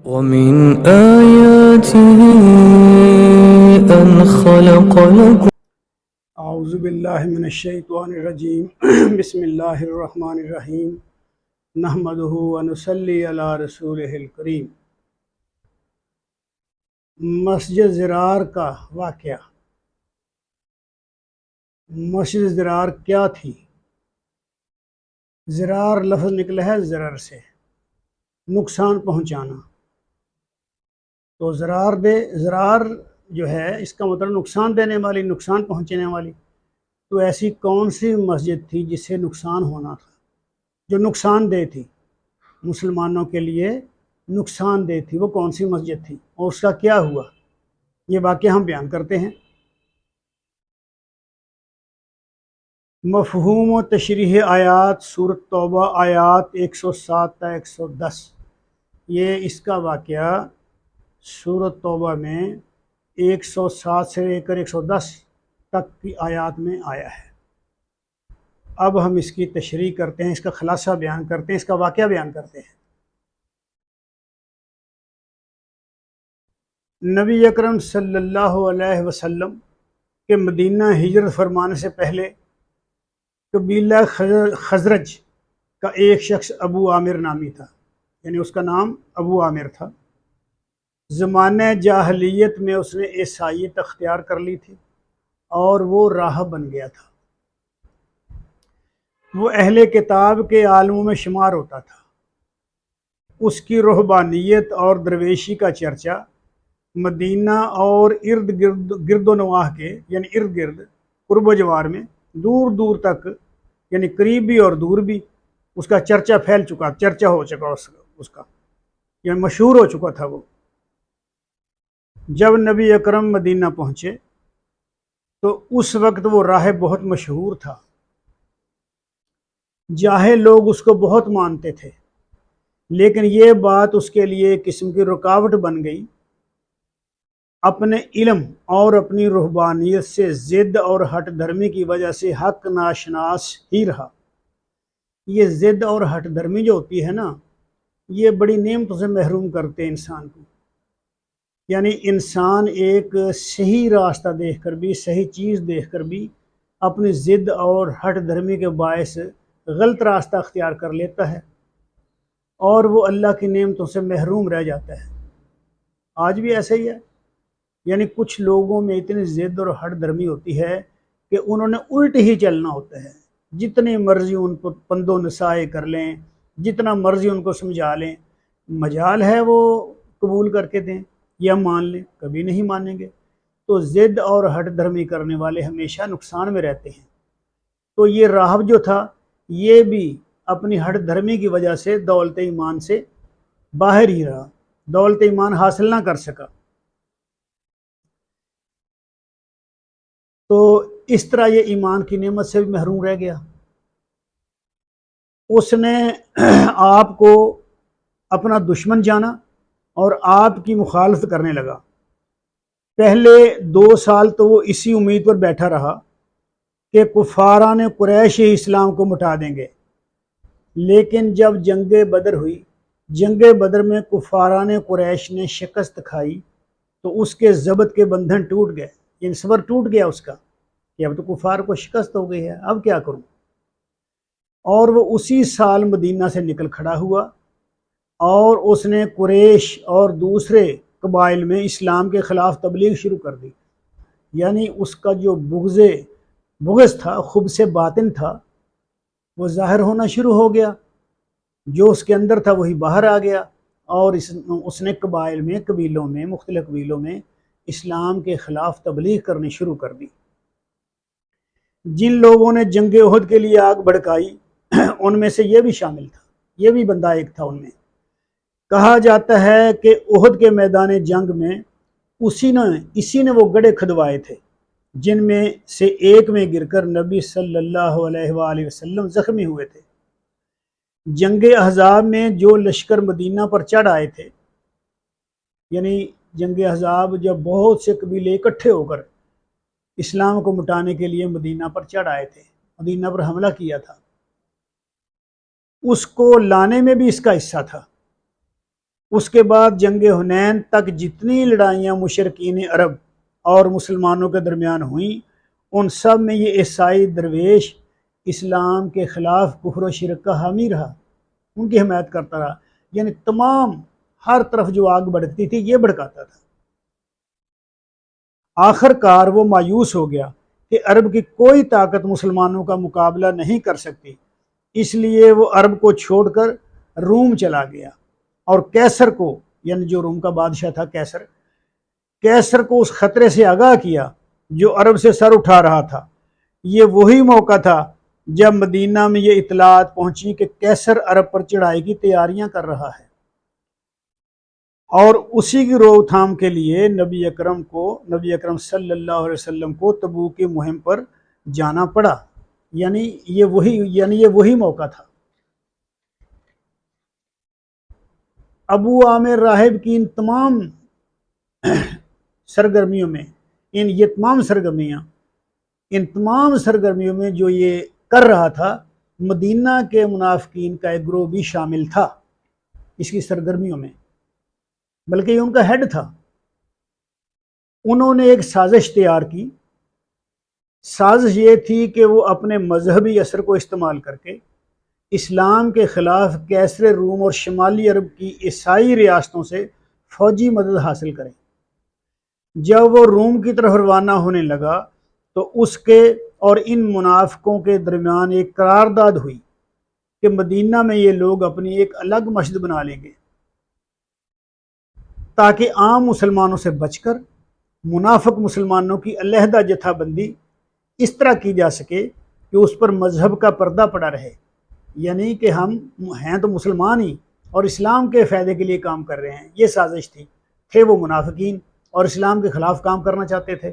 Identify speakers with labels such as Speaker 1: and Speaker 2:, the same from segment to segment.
Speaker 1: ومن آياته أن خلق لكم
Speaker 2: اعوذ باللہ من الشیطان الرجیم بسم اللہ الرحمن الرحیم نحمدہ ونصلی علی رسولہ الکریم۔ مسجد ضرار کا واقعہ۔ مسجد ضرار کیا تھی؟ ضرار لفظ نکلا ہے ضرر سے، نقصان پہنچانا۔ تو ضرار جو ہے اس کا مطلب نقصان دینے والی، نقصان پہنچانے والی۔ تو ایسی کون سی مسجد تھی جس سے نقصان ہونا تھا، جو نقصان دہ تھی، مسلمانوں کے لیے نقصان دہ تھی؟ وہ کون سی مسجد تھی اور اس کا کیا ہوا؟ یہ واقعہ ہم بیان کرتے ہیں۔ مفہوم و تشریح آیات، سورۃ توبہ آیات 107 تا 110۔ یہ اس کا واقعہ سورۃ توبہ میں 107 سے لے کر 110 تک کی آیات میں آیا ہے۔ اب ہم اس کی تشریح کرتے ہیں، اس کا خلاصہ بیان کرتے ہیں، اس کا واقعہ بیان کرتے ہیں۔ نبی اکرم صلی اللہ علیہ وسلم کے مدینہ ہجرت فرمانے سے پہلے قبیلہ خزرج کا ایک شخص ابو عامر نامی تھا، یعنی اس کا نام ابو عامر تھا۔ زمانہ جاہلیت میں اس نے عیسائیت اختیار کر لی تھی اور وہ راہب بن گیا تھا۔ وہ اہل کتاب کے عالموں میں شمار ہوتا تھا۔ اس کی رہبانیت اور درویشی کا چرچا مدینہ اور گرد و نواح کے، یعنی ارد گرد قرب و جوار میں دور دور تک، یعنی قریب بھی اور دور بھی اس کا چرچا پھیل چکا، چرچا ہو چکا اس کا، یعنی مشہور ہو چکا تھا وہ۔ جب نبی اکرم مدینہ پہنچے تو اس وقت وہ راہب بہت مشہور تھا، جاہل لوگ اس کو بہت مانتے تھے، لیکن یہ بات اس کے لیے ایک قسم کی رکاوٹ بن گئی۔ اپنے علم اور اپنی رہبانیت سے ضد اور ہٹ دھرمی کی وجہ سے حق ناشناس ہی رہا۔ یہ ضد اور ہٹ دھرمی جو ہوتی ہے نا، یہ بڑی نعمتوں سے محروم کرتے ہیں انسان کو۔ یعنی انسان ایک صحیح راستہ دیکھ کر بھی، صحیح چیز دیکھ کر بھی اپنی ضد اور ہٹ دھرمی کے باعث غلط راستہ اختیار کر لیتا ہے اور وہ اللہ کی نعمتوں سے محروم رہ جاتا ہے۔ آج بھی ایسا ہی ہے، یعنی کچھ لوگوں میں اتنی ضد اور ہٹ دھرمی ہوتی ہے کہ انہوں نے الٹ ہی چلنا ہوتا ہے۔ جتنی مرضی ان کو پند و نصائح کر لیں، جتنا مرضی ان کو سمجھا لیں، مجال ہے وہ قبول کر کے دیں یا مان لیں، کبھی نہیں مانیں گے۔ تو ضد اور ہٹ دھرمی کرنے والے ہمیشہ نقصان میں رہتے ہیں۔ تو یہ راہب جو تھا، یہ بھی اپنی ہٹ دھرمی کی وجہ سے دولت ایمان سے باہر ہی رہا، دولت ایمان حاصل نہ کر سکا۔ تو اس طرح یہ ایمان کی نعمت سے بھی محروم رہ گیا۔ اس نے آپ کو اپنا دشمن جانا اور آپ کی مخالفت کرنے لگا۔ پہلے 2 سال تو وہ اسی امید پر بیٹھا رہا کہ کفاران قریش ہی اسلام کو مٹا دیں گے، لیکن جب جنگ بدر ہوئی، جنگ بدر میں کفاران قریش نے شکست کھائی تو اس کے ضبط کے بندھن ٹوٹ گئے، یعنی صبر ٹوٹ گیا اس کا کہ اب تو کفار کو شکست ہو گئی ہے، اب کیا کروں۔ اور وہ اسی سال مدینہ سے نکل کھڑا ہوا اور اس نے قریش اور دوسرے قبائل میں اسلام کے خلاف تبلیغ شروع کر دی۔ یعنی اس کا جو بغض تھا، خبث باطن تھا، وہ ظاہر ہونا شروع ہو گیا۔ جو اس کے اندر تھا وہی باہر آ گیا، اور اس نے قبیلوں میں مختلف قبیلوں میں اسلام کے خلاف تبلیغ کرنی شروع کر دی۔ جن لوگوں نے جنگ احد کے لیے آگ بھڑکائی ان میں سے یہ بھی شامل تھا، یہ بھی بندہ ایک تھا ان میں۔ کہا جاتا ہے کہ احد کے میدان جنگ میں اسی نے وہ گڑھے کھدوائے تھے جن میں سے ایک میں گر کر نبی صلی اللہ علیہ وآلہ وسلم زخمی ہوئے تھے۔ جنگ احزاب میں جو لشکر مدینہ پر چڑھ آئے تھے، یعنی جنگ احزاب جب بہت سے قبیلے اکٹھے ہو کر اسلام کو مٹانے کے لیے مدینہ پر چڑھ آئے تھے، مدینہ پر حملہ کیا تھا، اس کو لانے میں بھی اس کا حصہ تھا۔ اس کے بعد جنگ حنین تک جتنی لڑائیاں مشرکین عرب اور مسلمانوں کے درمیان ہوئیں، ان سب میں یہ عیسائی درویش اسلام کے خلاف کفر و شرک کا حامی رہا، ان کی حمایت کرتا رہا، یعنی تمام ہر طرف جو آگ بھڑکتی تھی یہ بھڑکاتا تھا۔ آخر کار وہ مایوس ہو گیا کہ عرب کی کوئی طاقت مسلمانوں کا مقابلہ نہیں کر سکتی، اس لیے وہ عرب کو چھوڑ کر روم چلا گیا اور کیسر کو، یعنی جو روم کا بادشاہ تھا کیسر کو اس خطرے سے آگاہ کیا جو عرب سے سر اٹھا رہا تھا۔ یہ وہی موقع تھا جب مدینہ میں یہ اطلاعات پہنچی کہ کیسر عرب پر چڑھائی کی تیاریاں کر رہا ہے، اور اسی کی روک تھام کے لیے نبی اکرم صلی اللہ علیہ وسلم کو تبوک کی مہم پر جانا پڑا۔ یعنی یہ وہی موقع تھا۔ ابو عامر راہب کی ان تمام سرگرمیوں میں جو یہ کر رہا تھا، مدینہ کے منافقین کا ایک گروہ بھی شامل تھا اس کی سرگرمیوں میں، بلکہ یہ ان کا ہیڈ تھا۔ انہوں نے ایک سازش تیار کی۔ سازش یہ تھی کہ وہ اپنے مذہبی اثر کو استعمال کر کے اسلام کے خلاف کیسر روم اور شمالی عرب کی عیسائی ریاستوں سے فوجی مدد حاصل کریں۔ جب وہ روم کی طرف روانہ ہونے لگا تو اس کے اور ان منافقوں کے درمیان ایک قرارداد ہوئی کہ مدینہ میں یہ لوگ اپنی ایک الگ مسجد بنا لیں گے تاکہ عام مسلمانوں سے بچ کر منافق مسلمانوں کی علیحدہ جتھا بندی اس طرح کی جا سکے کہ اس پر مذہب کا پردہ پڑا رہے، یعنی کہ ہم ہیں تو مسلمان ہی اور اسلام کے فائدے کے لیے کام کر رہے ہیں۔ یہ سازش تھے وہ منافقین اور اسلام کے خلاف کام کرنا چاہتے تھے،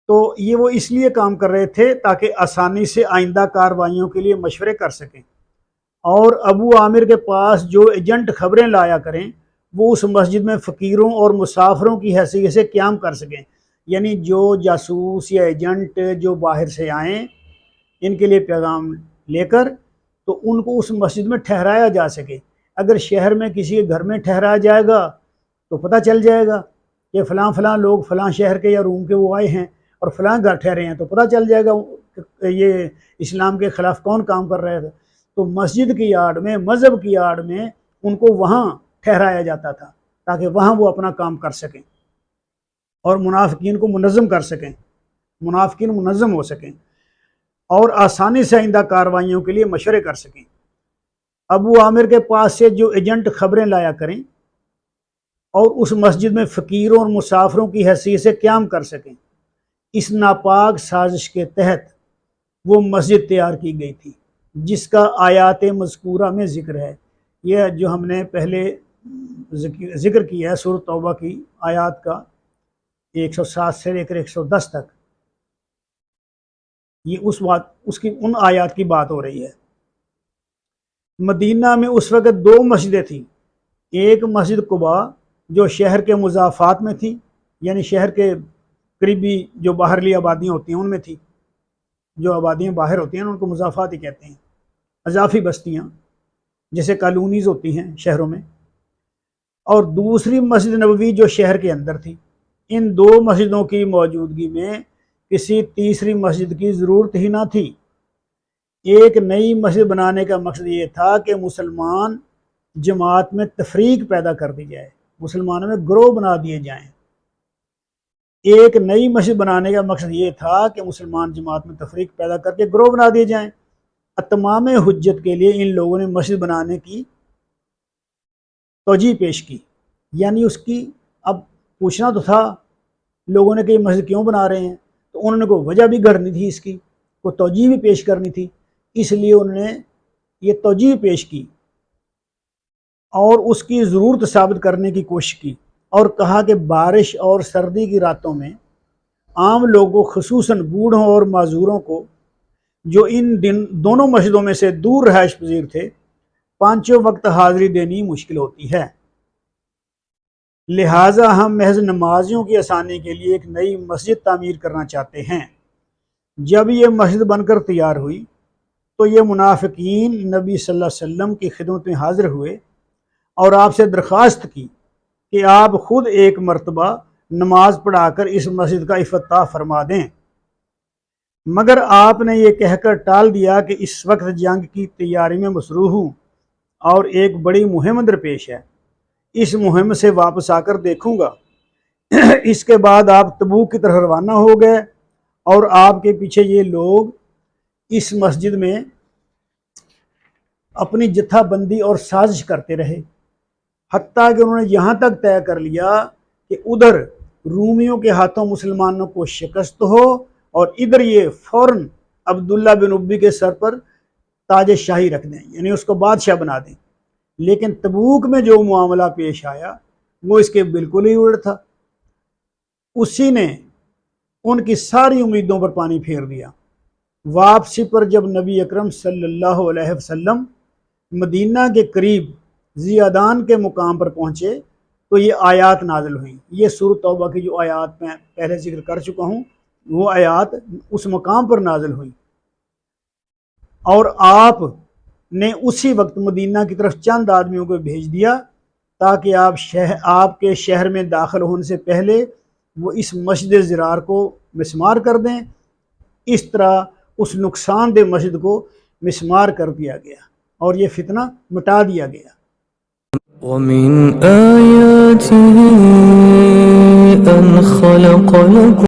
Speaker 2: تو یہ وہ اس لیے کام کر رہے تھے تاکہ آسانی سے آئندہ کارروائیوں کے لیے مشورے کر سکیں، اور ابو عامر کے پاس جو ایجنٹ خبریں لایا کریں وہ اس مسجد میں فقیروں اور مسافروں کی حیثیت سے قیام کر سکیں، یعنی جو جاسوس یا ایجنٹ جو باہر سے آئیں ان کے لیے پیغام لے کر تو ان کو اس مسجد میں ٹھہرایا جا سکے۔ اگر شہر میں کسی کے گھر میں ٹھہرایا جائے گا تو پتہ چل جائے گا کہ فلاں لوگ فلاں شہر کے یا روم کے وہ آئے ہیں اور فلاں گھر ٹھہرے ہیں، تو پتہ چل جائے گا کہ یہ اسلام کے خلاف کون کام کر رہے تھے۔ تو مسجد کی آڑ میں، مذہب کی آڑ میں ان کو وہاں ٹھہرایا جاتا تھا تاکہ وہاں وہ اپنا کام کر سکیں اور منافقین کو منظم کر سکیں، منافقین منظم ہو سکیں اور آسانی سے آئندہ کارروائیوں کے لیے مشورے کر سکیں۔ ابو عامر کے پاس سے جو ایجنٹ خبریں لایا کریں اور اس مسجد میں فقیروں اور مسافروں کی حیثیت سے قیام کر سکیں، اس ناپاک سازش کے تحت وہ مسجد تیار کی گئی تھی جس کا آیات مذکورہ میں ذکر ہے۔ یہ جو ہم نے پہلے ذکر کیا ہے سورۃ توبہ کی آیات کا 107 سے لے کر 110 تک، یہ ان آیات کی بات ہو رہی ہے۔ مدینہ میں اس وقت 2 مسجدیں تھیں، ایک مسجد قباء جو شہر کے مضافات میں تھی، یعنی شہر کے قریبی جو باہرلی آبادیاں ہوتی ہیں ان میں تھی، جو آبادیاں باہر ہوتی ہیں ان کو مضافات ہی کہتے ہیں، اضافی بستیاں جیسے کالونیز ہوتی ہیں شہروں میں، اور دوسری مسجد نبوی جو شہر کے اندر تھی۔ ان 2 مسجدوں کی موجودگی میں کسی تیسری مسجد کی ضرورت ہی نہ تھی۔ ایک نئی مسجد بنانے کا مقصد یہ تھا کہ مسلمان جماعت میں تفریق پیدا کر دی جائے، مسلمانوں میں گروہ بنا دیے جائیں۔ ایک نئی مسجد بنانے کا مقصد یہ تھا کہ مسلمان جماعت میں تفریق پیدا کر کے گروہ بنا دیے جائیں۔ اتمام حجت کے لیے ان لوگوں نے مسجد بنانے کی توجیہ پیش کی، یعنی اس کی اب پوچھنا تو تھا لوگوں نے کہ یہ مسجد کیوں بنا رہے ہیں، تو انہوں نے کوئی وجہ بھی گھڑنی تھی، اس کی کوئی توجیہ بھی پیش کرنی تھی، اس لیے انہوں نے یہ توجیہ پیش کی اور اس کی ضرورت ثابت کرنے کی کوشش کی، اور کہا کہ بارش اور سردی کی راتوں میں عام لوگوں خصوصاً بوڑھوں اور معذوروں کو جو ان دونوں مسجدوں میں سے دور رہائش پذیر تھے 5 وقت حاضری دینی مشکل ہوتی ہے، لہٰذا ہم محض نمازیوں کی آسانی کے لیے ایک نئی مسجد تعمیر کرنا چاہتے ہیں۔ جب یہ مسجد بن کر تیار ہوئی تو یہ منافقین نبی صلی اللہ علیہ وسلم کی خدمت میں حاضر ہوئے اور آپ سے درخواست کی کہ آپ خود ایک مرتبہ نماز پڑھا کر اس مسجد کا افتتاح فرما دیں، مگر آپ نے یہ کہہ کر ٹال دیا کہ اس وقت جنگ کی تیاری میں مصروف ہوں اور ایک بڑی مہم درپیش ہے، اس مہم سے واپس آ کر دیکھوں گا۔ اس کے بعد آپ تبوک کی طرف روانہ ہو گئے اور آپ کے پیچھے یہ لوگ اس مسجد میں اپنی جتھا بندی اور سازش کرتے رہے، حتیٰ کہ انہوں نے یہاں تک طے کر لیا کہ ادھر رومیوں کے ہاتھوں مسلمانوں کو شکست ہو اور ادھر یہ فوراً عبداللہ بن ابی کے سر پر تاج شاہی رکھ دیں، یعنی اس کو بادشاہ بنا دیں۔ لیکن تبوک میں جو معاملہ پیش آیا وہ اس کے بالکل ہی الٹ تھا، اسی نے ان کی ساری امیدوں پر پانی پھیر دیا۔ واپسی پر جب نبی اکرم صلی اللہ علیہ وسلم مدینہ کے قریب زیادان کے مقام پر پہنچے تو یہ آیات نازل ہوئیں۔ یہ سورۃ توبہ کی جو آیات میں پہلے ذکر کر چکا ہوں وہ آیات اس مقام پر نازل ہوئیں، اور آپ نے اسی وقت مدینہ کی طرف چند آدمیوں کو بھیج دیا تاکہ آپ کے شہر میں داخل ہونے سے پہلے وہ اس مسجد زرار کو مسمار کر دیں۔ اس طرح اس نقصان دہ مسجد کو مسمار کر دیا گیا اور یہ فتنہ مٹا دیا گیا۔
Speaker 1: ومن آياته أن خلق لكم